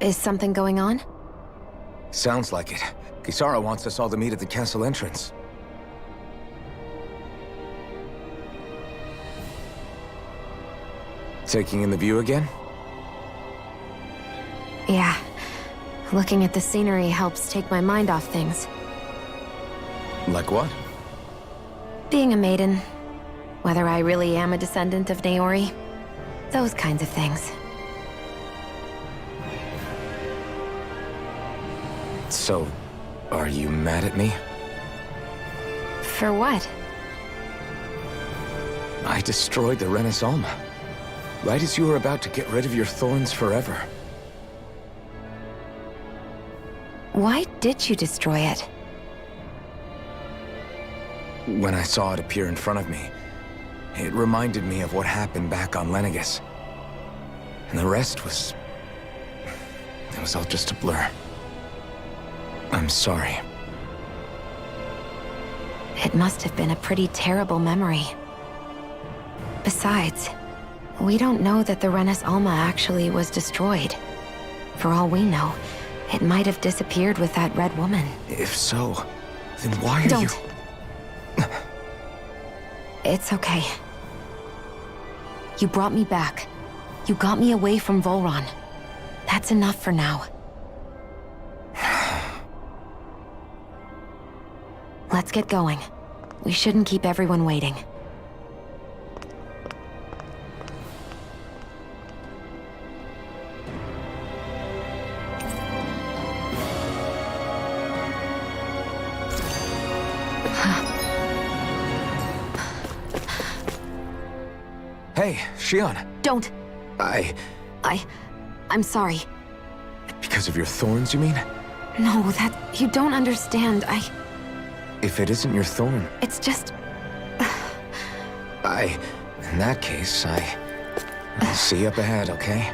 Is something going on? Sounds like it. Kisara wants us all to meet at the castle entrance. Taking in the view again? Yeah. Looking at the scenery helps take my mind off things. Like what? Being a maiden. Whether I really am a descendant of Naori. Those kinds of things. So, are you mad at me? For what? I destroyed the Renaissance. Right as you were about to get rid of your thorns forever. Why did you destroy it? When I saw it appear in front of me, it reminded me of what happened back on Lenegus. And the rest was... it was all just a blur. I'm sorry. It must have been a pretty terrible memory. Besides, we don't know that the Renis Alma actually was destroyed. For all we know, it might have disappeared with that red woman. If so, then why are Don't. It's okay. You brought me back. You got me away from Volron. That's enough for now. Let's get going. We shouldn't keep everyone waiting. Hey, Shion. Don't. I'm sorry. Because of your thorns, you mean? No, you don't understand. If it isn't your thorn... It's just... In that case, I'll see you up ahead, okay?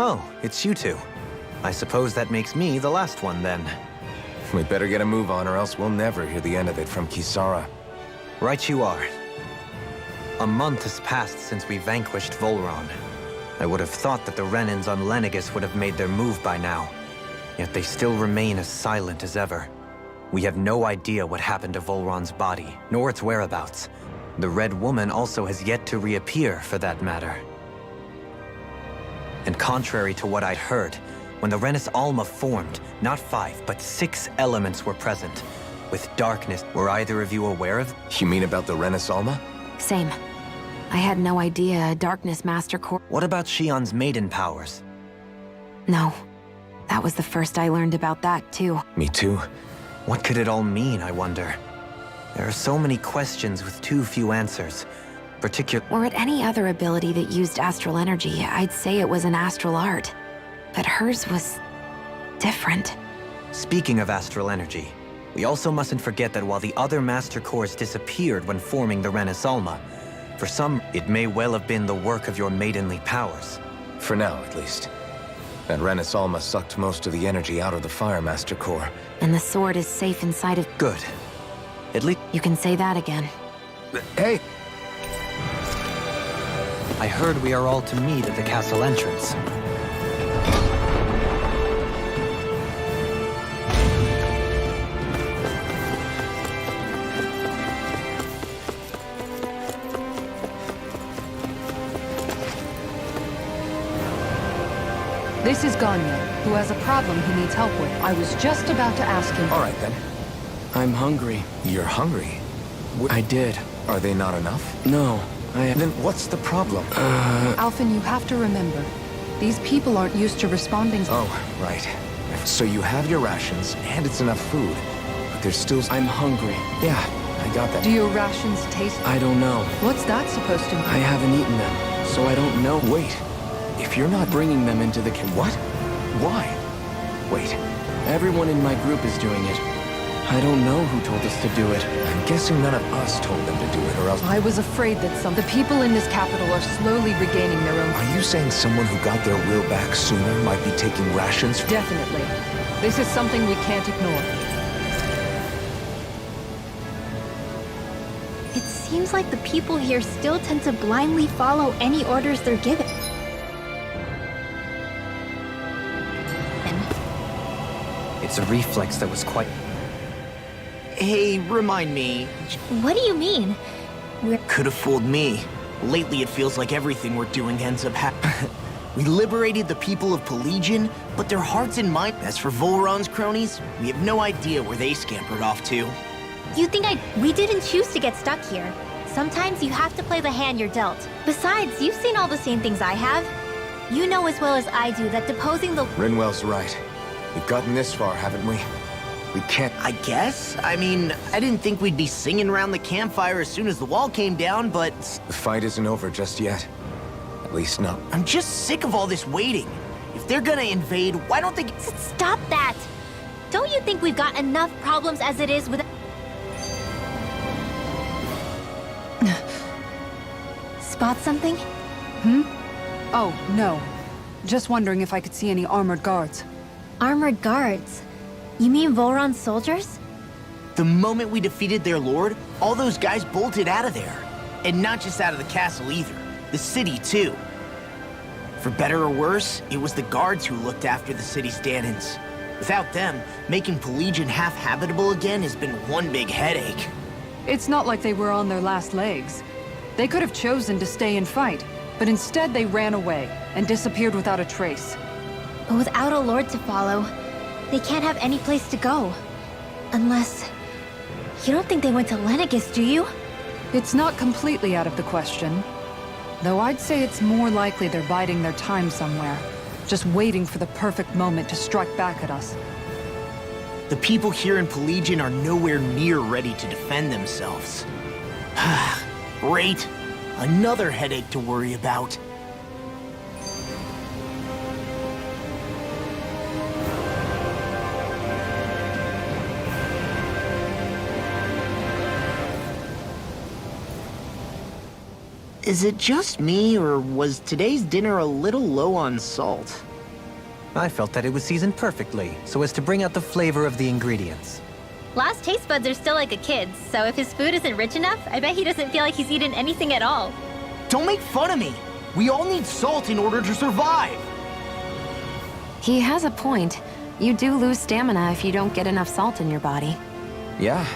Oh, it's you two. I suppose that makes me the last one, then. We better get a move on, or else we'll never hear the end of it from Kisara. Right you are. A month has passed since we vanquished Volron. I would have thought that the Renins on Lenegus would have made their move by now. Yet they still remain as silent as ever. We have no idea what happened to Volron's body, nor its whereabouts. The Red Woman also has yet to reappear, for that matter. And contrary to what I'd heard, when the Renis Alma formed, not 5, but 6 elements were present. With darkness, were either of you aware of? You mean about the Renis Alma? Same. I had no idea a Darkness Master Core... What about Shion's maiden powers? No. That was the first I learned about that, too. Me too. What could it all mean, I wonder? There are so many questions with too few answers. Were it any other ability that used astral energy, I'd say it was an astral art. But hers was different. Speaking of astral energy, we also mustn't forget that while the other Master Cores disappeared when forming the Renis Alma, for some, it may well have been the work of your maidenly powers. For now, at least. That Renis Alma sucked most of the energy out of the Fire Master Core. And the sword is safe inside of... Good. At least... You can say that again. Hey! I heard we are all to meet at the castle entrance. This is Ganya, who has a problem he needs help with. I was just about to ask him. All right, then. I'm hungry. You're hungry? I did. Are they not enough? No, Then what's the problem? Alphen, you have to remember, these people aren't used to responding. Oh, right. So you have your rations, and it's enough food. But there's still... I'm hungry. Yeah, I got that. Do your rations taste... I don't know. What's that supposed to mean? I haven't eaten them, so I don't know. Wait. If you're not... Bringing them into the... What? Why? Wait. Everyone in my group is doing it. I don't know who told us to do it. I'm guessing none of us told them to do it, or else... I was afraid that the people in this capital are slowly regaining their own... Are you saying someone who got their will back sooner might be taking rations? Definitely. This is something we can't ignore. It seems like the people here still tend to blindly follow any orders they're given. It's a reflex that was quite... Hey, remind me. What do you mean? Could have fooled me. Lately it feels like everything we're doing ends up We liberated the people of Pelegion, but their hearts and minds... As for Volron's cronies, we have no idea where they scampered off to. You think we didn't choose to get stuck here. Sometimes you have to play the hand you're dealt. Besides, you've seen all the same things I have. You know as well as I do that deposing the... Rinwell's right. We've gotten this far, haven't we? We can't... I guess? I mean, I didn't think we'd be singing around the campfire as soon as the wall came down, but... The fight isn't over just yet. At least not... I'm just sick of all this waiting. If they're gonna invade, why don't they... Stop that! Don't you think we've got enough problems as it is with... Spot something? Oh, no. Just wondering if I could see any armored guards. Armored guards? You mean Volron's soldiers? The moment we defeated their lord, all those guys bolted out of there. And not just out of the castle either. The city, too. For better or worse, it was the guards who looked after the city's stand-ins. Without them, making Pelegion half-habitable again has been one big headache. It's not like they were on their last legs. They could have chosen to stay and fight, but instead they ran away and disappeared without a trace. But without a lord to follow, they can't have any place to go. Unless... You don't think they went to Lenegis, do you? It's not completely out of the question. Though I'd say it's more likely they're biding their time somewhere, just waiting for the perfect moment to strike back at us. The people here in Pelegion are nowhere near ready to defend themselves. Great. Another headache to worry about. Is it just me, or was today's dinner a little low on salt? I felt that it was seasoned perfectly, so as to bring out the flavor of the ingredients. Last taste buds are still like a kid's, so if his food isn't rich enough, I bet he doesn't feel like he's eaten anything at all. Don't make fun of me! We all need salt in order to survive! He has a point. You do lose stamina if you don't get enough salt in your body. Yeah.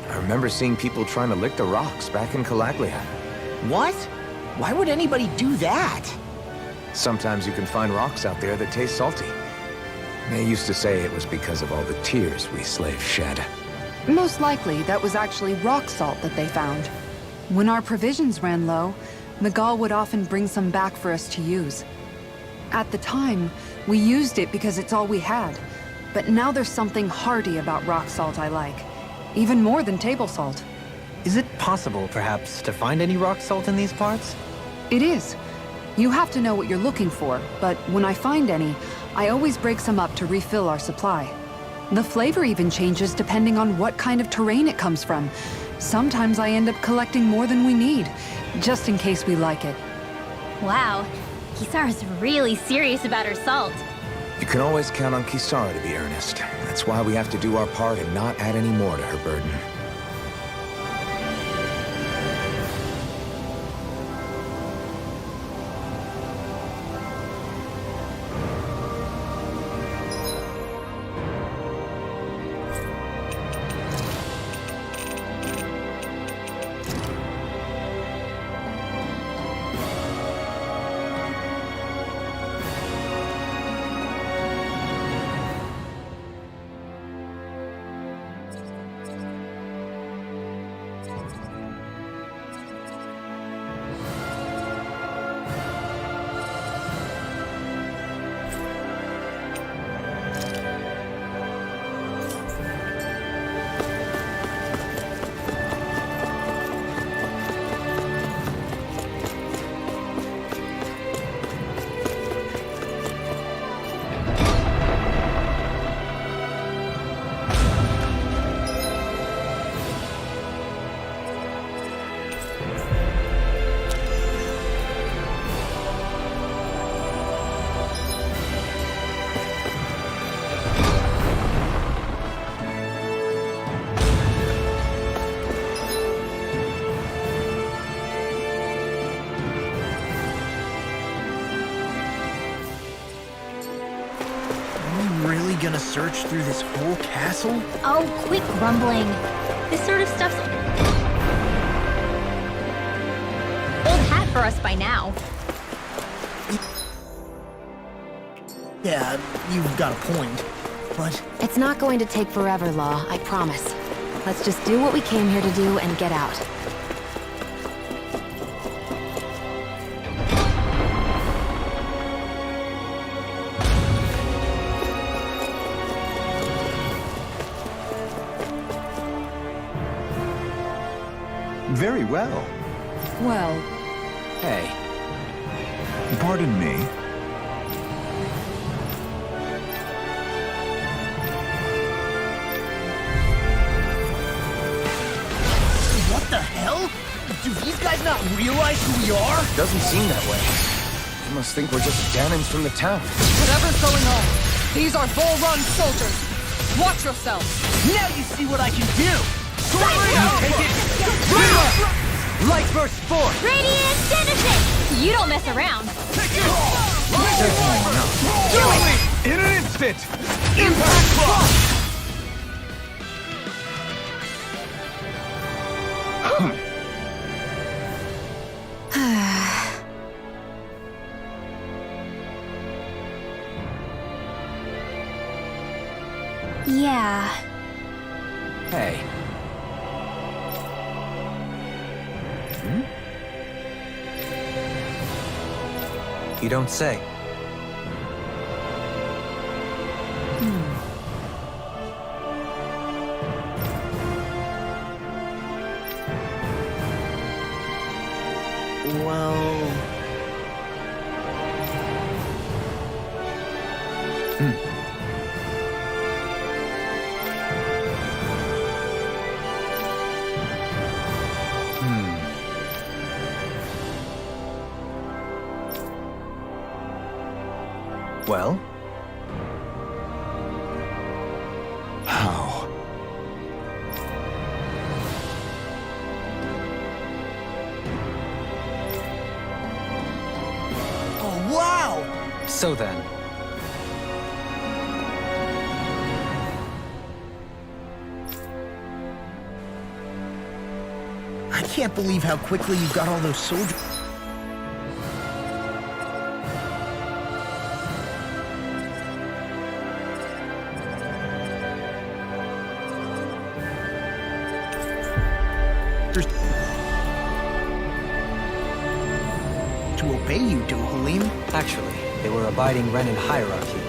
I remember seeing people trying to lick the rocks back in Calaglia. What? Why would anybody do that? Sometimes you can find rocks out there that taste salty. They used to say it was because of all the tears we slaves shed. Most likely, that was actually rock salt that they found. When our provisions ran low, Miguel would often bring some back for us to use. At the time, we used it because it's all we had. But now there's something hearty about rock salt I like. Even more than table salt. Is it possible, perhaps, to find any rock salt in these parts? It is. You have to know what you're looking for, but when I find any, I always break some up to refill our supply. The flavor even changes depending on what kind of terrain it comes from. Sometimes I end up collecting more than we need, just in case we like it. Wow, Kisara's really serious about her salt. You can always count on Kisara to be earnest. That's why we have to do our part and not add any more to her burden. Gonna search through this whole castle? Oh, quit grumbling. This sort of stuff's old hat for us by now. Yeah, you've got a point, but... It's not going to take forever, Law, I promise. Let's just do what we came here to do and get out. Very well. Well, Hey, Pardon me. What the hell? Do these guys not realize who we are? doesn't seem that way. You must think we're just Danins from the town. Whatever's going on, these are Bull Run soldiers. Watch yourselves. Now you see what I can do! Take it! Light burst forth! Radiant Genesis! You don't mess around. Certainly not. In an instant! Yeah. Hey. You don't say. Well... Well? How? Oh, wow! So then, I can't believe how quickly you got all those soldiers. To obey you, Dohalim. actually, They were abiding Renan hierarchy.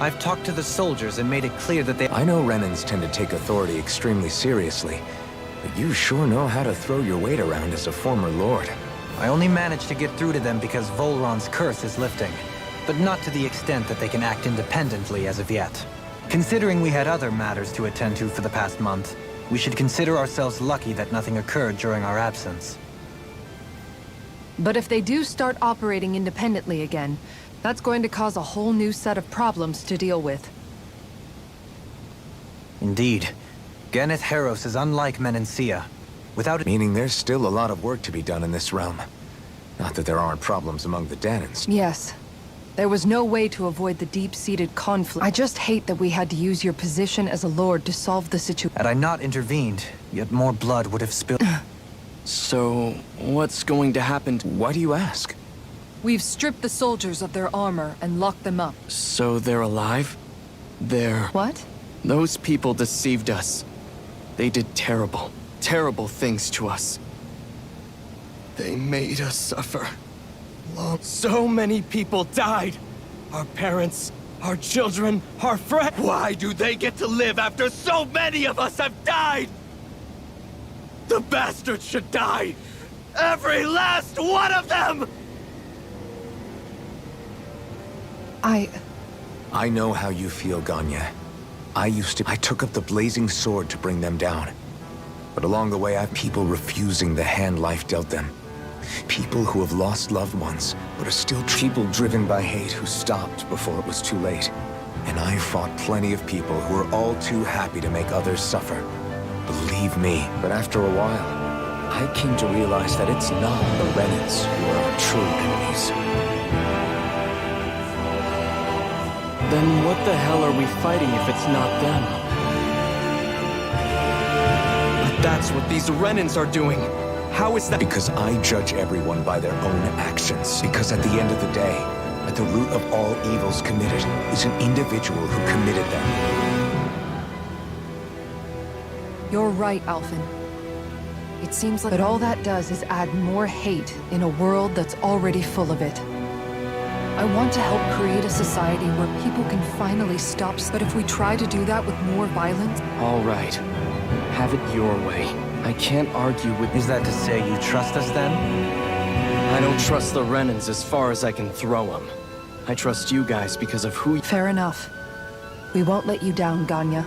I've talked to the soldiers and made it clear that they— I know Renans tend to take authority extremely seriously, but you sure know how to throw your weight around as a former lord. I only managed to get through to them because Volron's curse is lifting, but not to the extent that they can act independently as of yet. Considering we had other matters to attend to for the past month, we should consider ourselves lucky that nothing occurred during our absence. But if they do start operating independently again, that's going to cause a whole new set of problems to deal with. Indeed. Ganeth Heros is unlike Menancia. Without it— Meaning there's still a lot of work to be done in this realm. Not that there aren't problems among the Danans. Yes. There was no way to avoid the deep-seated conflict. I just hate that we had to use your position as a lord to solve the situation. Had I not intervened, yet more blood would have spilled. So, what's going to happen? Why do you ask? We've stripped the soldiers of their armor and locked them up. So they're alive? They're... What? Those people deceived us. They did terrible, terrible things to us. They made us suffer. So many people died. Our parents, our children, our friends. Why do they get to live after so many of us have died? The bastards should die. Every last one of them! I know how you feel, Ganya. I took up the blazing sword to bring them down. But along the way, I've people refusing the hand life dealt them. People who have lost loved ones, but are still people driven by hate who stopped before it was too late. And I fought plenty of people who were all too happy to make others suffer. Believe me. But after a while, I came to realize that it's not the Renans who are our true enemies. Then what the hell are we fighting if it's not them? But that's what these Renans are doing. How is that? Because I judge everyone by their own actions. Because at the end of the day, at the root of all evils committed is an individual who committed them. You're right, Alphen. It seems like... But all that does is add more hate in a world that's already full of it. I want to help create a society where people can finally stop. But if we try to do that with more violence... All right. Have it your way. I can't argue with... Is that to say you trust us then? I don't trust the Renans as far as I can throw them. I trust you guys because of who... Fair enough. We won't let you down, Ganya.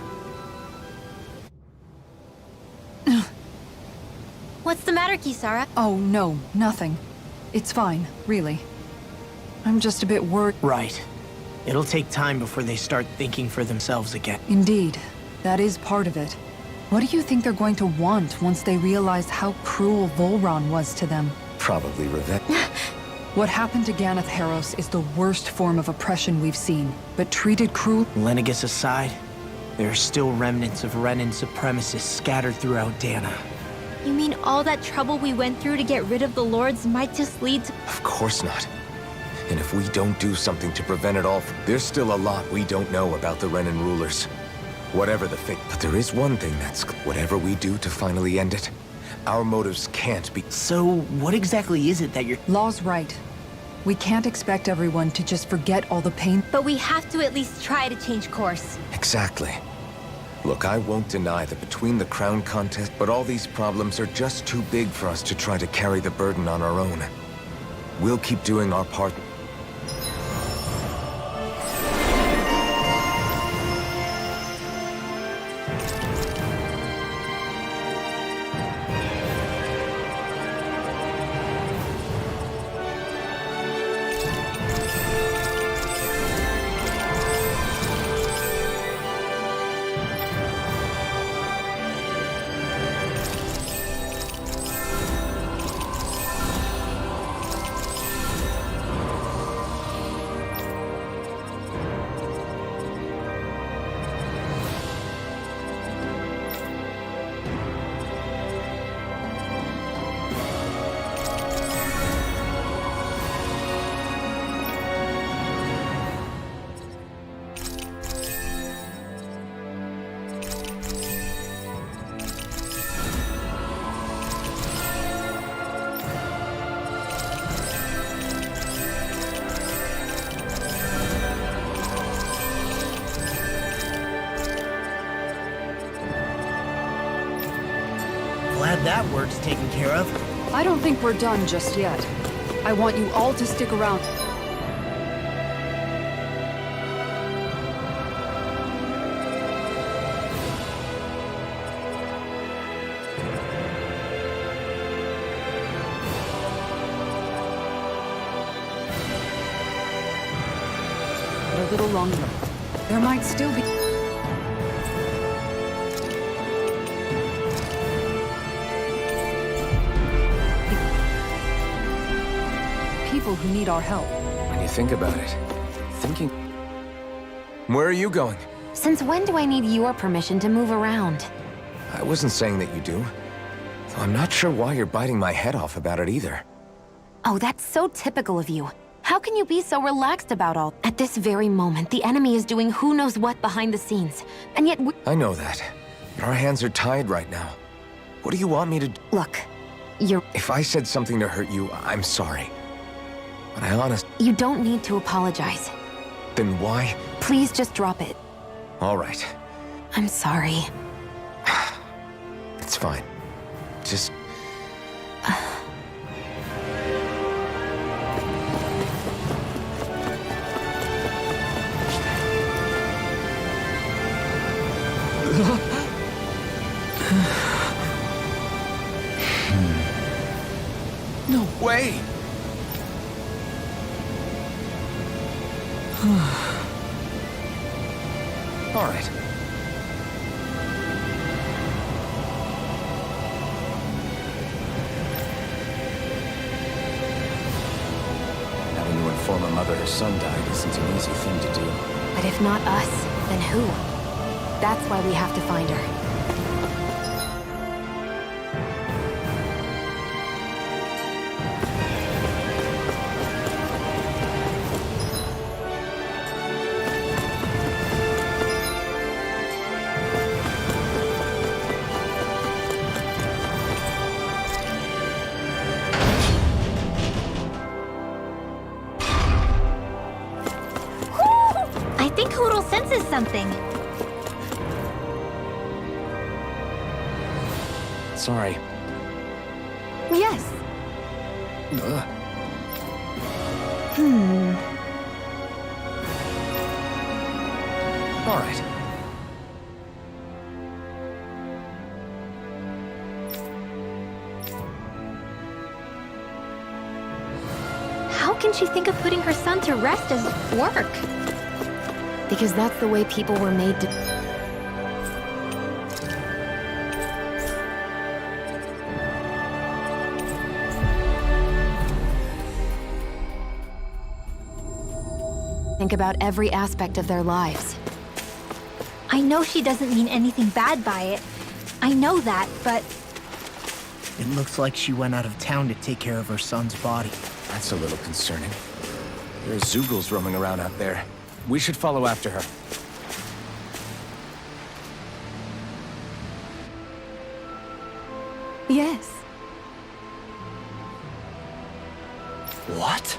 What's the matter, Kisara? Oh, no, nothing. It's fine, really. I'm just a bit worried. Right. It'll take time before they start thinking for themselves again. Indeed. That is part of it. What do you think they're going to want once they realize how cruel Volron was to them? Probably revenge. What happened to Ganeth Heros is the worst form of oppression we've seen, but treated cruel... Lenegis aside, there are still remnants of Renan supremacists scattered throughout Dana. You mean all that trouble we went through to get rid of the Lords might just lead to... Of course not. And if we don't do something to prevent it all, there's still a lot we don't know about the Renan rulers. Whatever the fate, but there is one thing that's... Whatever we do to finally end it, our motives can't be... So, what exactly is it that you're... Law's right. We can't expect everyone to just forget all the pain. But we have to at least try to change course. Exactly. Look, I won't deny that between the crown contest, but all these problems are just too big for us to try to carry the burden on our own. We'll keep doing our part. that work's taken care of. I don't think we're done just yet. I want you all to stick around. A little longer. There might still be... people who need our help. When you think about it, thinking... Where are you going? Since when do I need your permission to move around? I wasn't saying that you do. Though I'm not sure why you're biting my head off about it either. Oh, that's so typical of you. How can you be so relaxed about all? At this very moment, the enemy is doing who knows what behind the scenes. And yet I know that. But our hands are tied right now. What do you want me to do? Look, you're... If I said something to hurt you, I'm sorry. But I honestly... You don't need to apologize. Then why? Please just drop it. All right. I'm sorry. It's fine. Just... No way! All right. Having to inform a mother her son died isn't an easy thing to do. But if not us, then who? That's why we have to find her. I think Hoodle senses something. Sorry. Yes. All right. How can she think of putting her son to rest as work? Because that's the way people were made to... think about every aspect of their lives. I know she doesn't mean anything bad by it. I know that, but It looks like she went out of town to take care of her son's body. That's a little concerning. There are Zoogles roaming around out there. We should follow after her. Yes. What?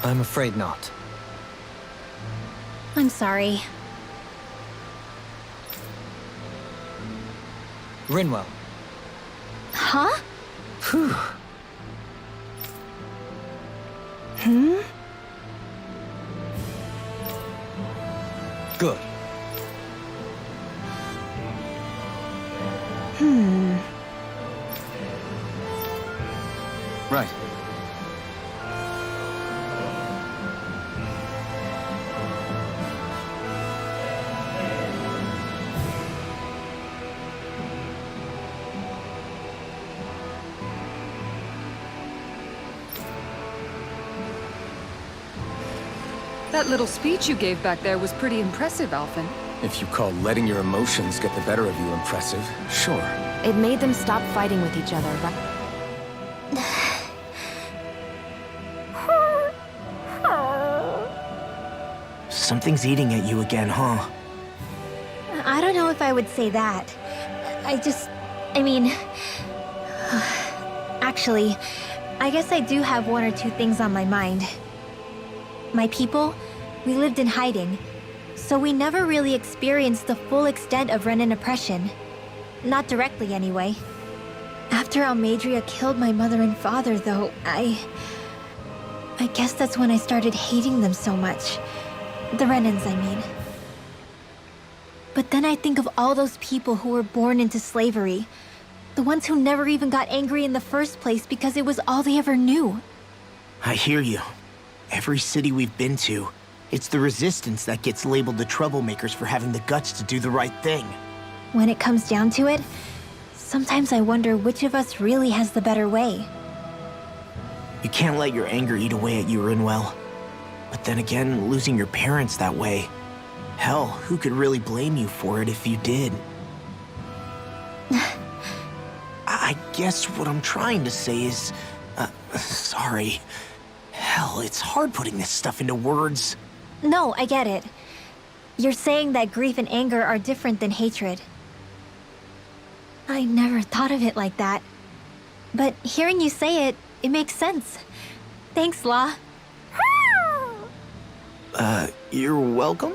I'm afraid not. I'm sorry. Rinwell. Huh? Phew. Good. Right. That little speech you gave back there was pretty impressive, Alphen. If you call letting your emotions get the better of you impressive, sure. It made them stop fighting with each other, right? Something's eating at you again, huh? I don't know if I would say that. I mean... Actually, I guess I do have one or two things on my mind. My people, we lived in hiding, so we never really experienced the full extent of Renan oppression. Not directly, anyway. After Almadria killed my mother and father, though, I guess that's when I started hating them so much. The Renans, I mean. But then I think of all those people who were born into slavery. The ones who never even got angry in the first place because it was all they ever knew. I hear you. Every city we've been to, it's the resistance that gets labeled the troublemakers for having the guts to do the right thing. When it comes down to it, sometimes I wonder which of us really has the better way. You can't let your anger eat away at you, Rinwell. But then again, losing your parents that way... Hell, who could really blame you for it if you did? I guess what I'm trying to say is... sorry. Hell, it's hard putting this stuff into words. No, I get it. You're saying that grief and anger are different than hatred. I never thought of it like that. But hearing you say it, it makes sense. Thanks, La. You're welcome?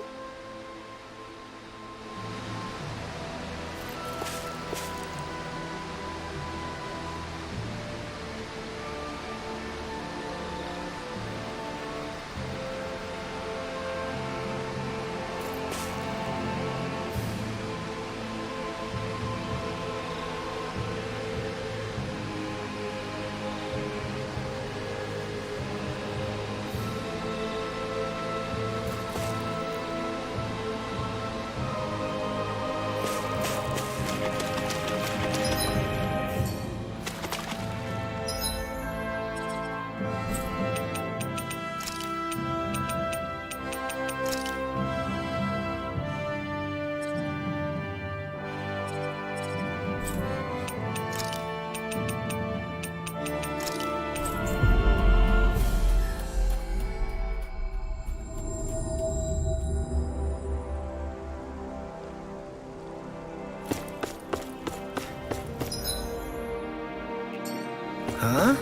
Huh?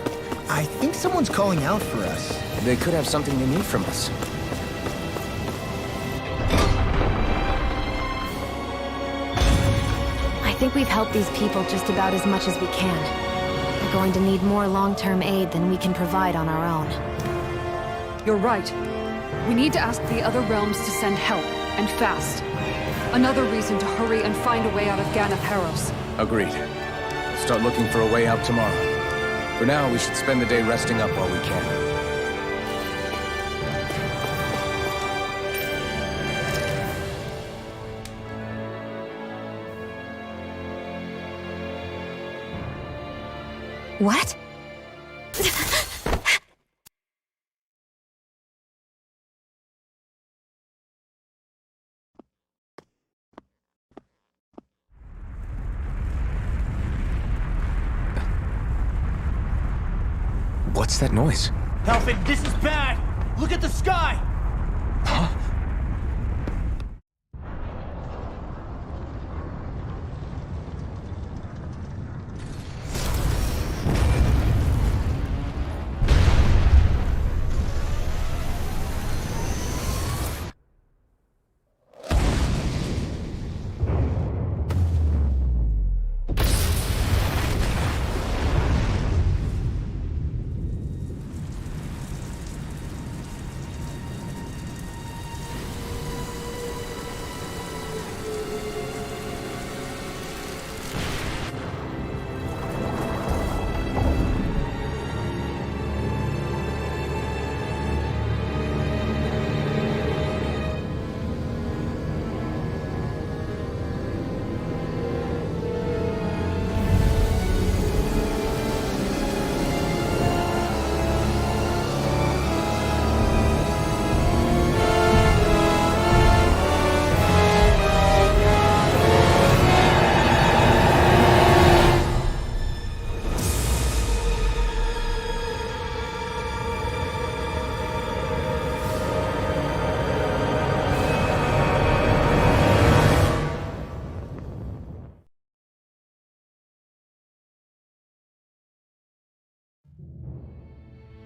I think someone's calling out for us. They could have something they need from us. I think we've helped these people just about as much as we can. They're going to need more long-term aid than we can provide on our own. You're right. We need to ask the other realms to send help, and fast. Another reason to hurry and find a way out of Ganath Harros. Agreed. We'll start looking for a way out tomorrow. For now, we should spend the day resting up while we can. What? What's that noise? Alphen, this is bad! Look at the sky! Huh?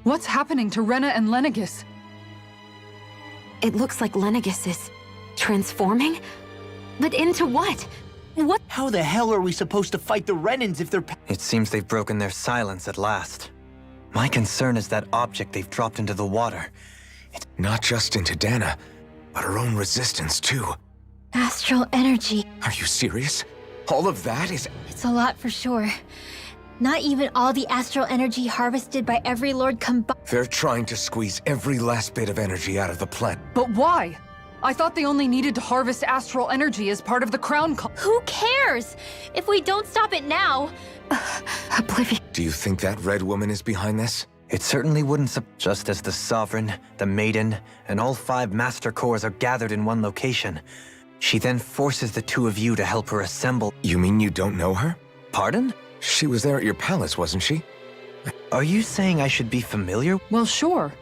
What's happening to Rena and Lenegis? It looks like Lenegis is transforming? But into what? What? How the hell are we supposed to fight the Renans if they're... It seems they've broken their silence at last. My concern is that object they've dropped into the water. Not just into Dana, but her own resistance too. Astral energy. Are you serious? All of that is... It's a lot for sure. Not even all the astral energy harvested by every lord combined. They're trying to squeeze every last bit of energy out of the planet. But why? I thought they only needed to harvest astral energy as part of the crown call. Who cares? If we don't stop it now... Oblivion. Do you think that red woman is behind this? It certainly wouldn't just as the Sovereign, the Maiden, and all 5 Master Cores are gathered in one location. She then forces the 2 of you to help her assemble. You mean you don't know her? Pardon? She was there at your palace, wasn't she? Are you saying I should be familiar? Well, sure.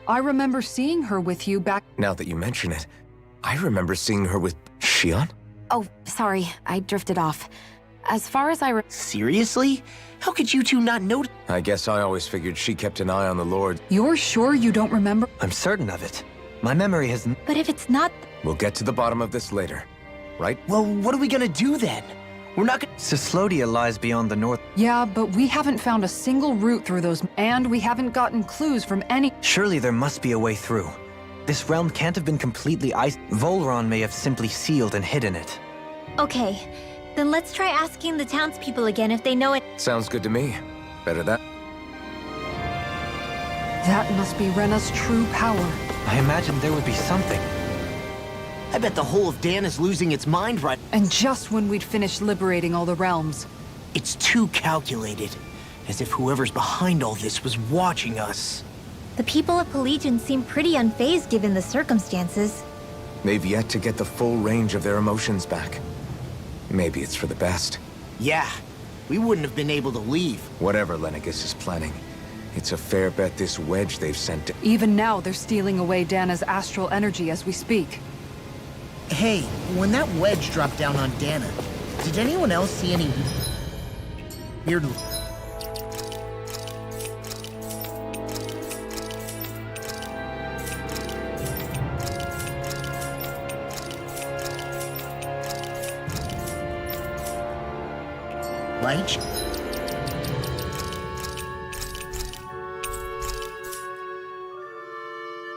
I remember seeing her with you back... Now that you mention it, I remember seeing her with Shion? Oh, sorry. I drifted off. As far as Seriously? How could you two not notice? I guess I always figured she kept an eye on the Lord. You're sure you don't remember? I'm certain of it. My memory has... But if it's not... We'll get to the bottom of this later, right? Well, what are we gonna do then? We're not gonna... Cyslodia lies beyond the north... Yeah, but we haven't found a single route through those... And we haven't gotten clues from any... Surely there must be a way through. This realm can't have been completely Volron may have simply sealed and hidden it. Okay, then let's try asking the townspeople again if they know it. Sounds good to me. Better that. That must be Rena's true power. I imagined there would be something. I bet the whole of Dan is losing its mind right... And just when we'd finished liberating all the realms. It's too calculated. As if whoever's behind all this was watching us. The people of Pelegion seem pretty unfazed given the circumstances. They've yet to get the full range of their emotions back. Maybe it's for the best. Yeah, we wouldn't have been able to leave. Whatever Lenegis is planning, it's a fair bet this wedge they've sent to... Even now, they're stealing away Dana's astral energy as we speak. Hey, when that wedge dropped down on Dana, did anyone else see any weird... light?